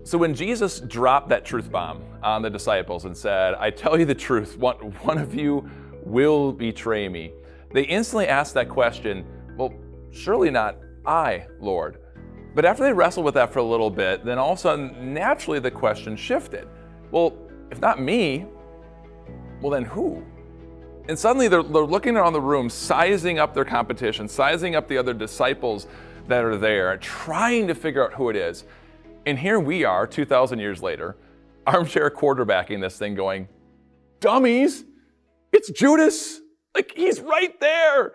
So when Jesus dropped that truth bomb on the disciples and said, I tell you the truth, one of you will betray me, they instantly asked that question, well, surely not I, Lord. But after they wrestled with that for a little bit, then all of a sudden, naturally the question shifted. Well, if not me, well then who? And suddenly they're looking around the room, sizing up their competition, sizing up the other disciples that are there, trying to figure out who it is. And here we are, 2,000 years later, armchair quarterbacking this thing going, dummies, it's Judas. Like, he's right there.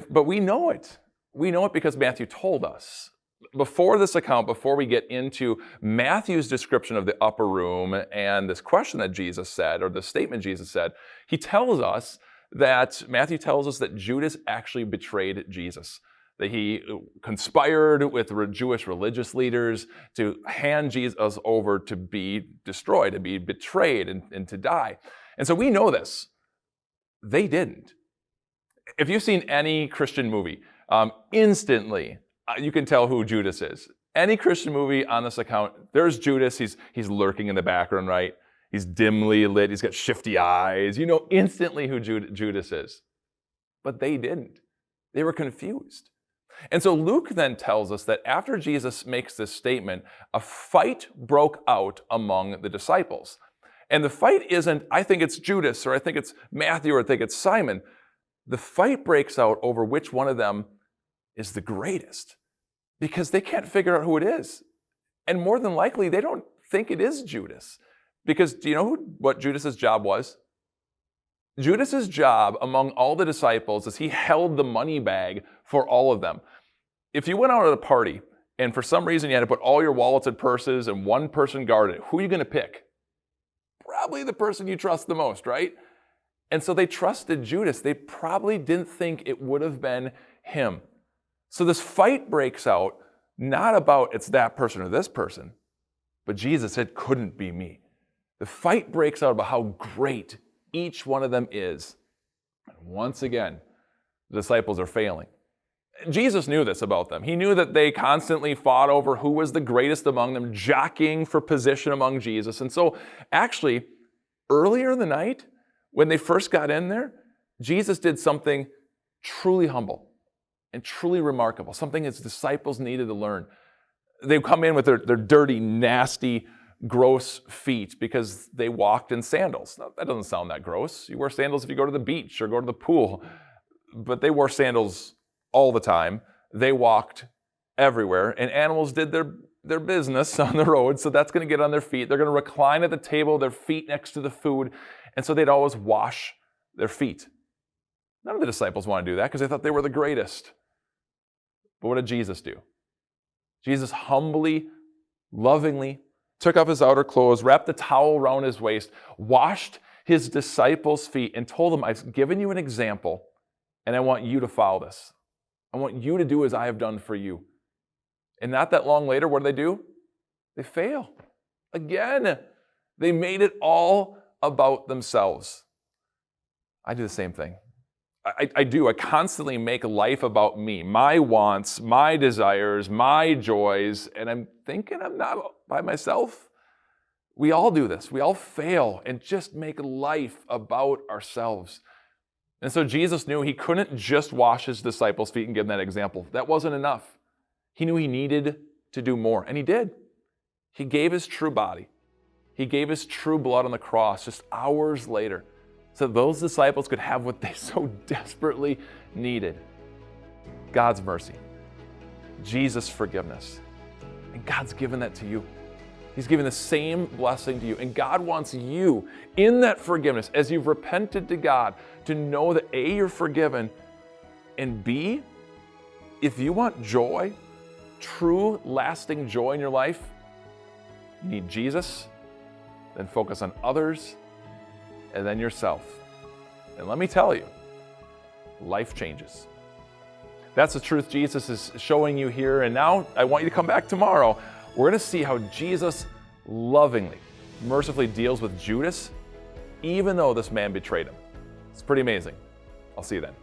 But we know it. We know it because Matthew told us. Before this account, before we get into Matthew's description of the upper room and this question that Jesus said, or the statement Jesus said, Matthew tells us that Judas actually betrayed Jesus. That he conspired with Jewish religious leaders to hand Jesus over to be destroyed, to be betrayed, and to die. And so we know this. They didn't. If you've seen any Christian movie, instantly you can tell who Judas is. Any Christian movie on this account, there's Judas. He's lurking in the background, right? He's dimly lit. He's got shifty eyes. You know instantly who Judas is. But they didn't. They were confused. And so Luke then tells us that after Jesus makes this statement, a fight broke out among the disciples. And the fight isn't, I think it's Judas, or I think it's Matthew, or I think it's Simon. The fight breaks out over which one of them is the greatest, because they can't figure out who it is. And more than likely, they don't think it is Judas. Because do you know what Judas's job was? Judas's job among all the disciples is he held the money bag for all of them. If you went out at a party and for some reason you had to put all your wallets and purses and one person guarded it, who are you going to pick? Probably the person you trust the most, right? And so they trusted Judas. They probably didn't think it would have been him. So this fight breaks out, not about it's that person or this person, but Jesus said, couldn't be me. The fight breaks out about how great each one of them is. And once again, the disciples are failing. Jesus knew this about them. He knew that they constantly fought over who was the greatest among them, jockeying for position among Jesus. And so actually, earlier in the night, when they first got in there, Jesus did something truly humble and truly remarkable, something his disciples needed to learn. They come in with their dirty, nasty, gross feet because they walked in sandals. Now, that doesn't sound that gross. You wear sandals if you go to the beach or go to the pool. But they wore sandals all the time. They walked everywhere, and animals did their business on the road, so that's going to get on their feet. They're going to recline at the table, their feet next to the food, and so they'd always wash their feet. None of the disciples want to do that because they thought they were the greatest. But what did Jesus do? Jesus humbly, lovingly took off his outer clothes, wrapped the towel around his waist, washed his disciples' feet, and told them, I've given you an example, and I want you to follow this. I want you to do as I have done for you. And not that long later, what do? They fail. Again, they made it all about themselves. I do the same thing. I do. I constantly make life about me, my wants, my desires, my joys, and I'm thinking I'm not by myself. We all do this. We all fail and just make life about ourselves. And so Jesus knew he couldn't just wash his disciples' feet and give them that example. That wasn't enough. He knew he needed to do more, and he did. He gave his true body. He gave his true blood on the cross just hours later, so those disciples could have what they so desperately needed. God's mercy, Jesus' forgiveness. And God's given that to you. He's given the same blessing to you. And God wants you in that forgiveness, as you've repented to God, to know that A, you're forgiven, and B, if you want joy, true, lasting joy in your life, you need Jesus, then focus on others, and then yourself. And let me tell you, life changes. That's the truth Jesus is showing you here. And now I want you to come back tomorrow. We're going to see how Jesus lovingly, mercifully deals with Judas, even though this man betrayed him. It's pretty amazing. I'll see you then.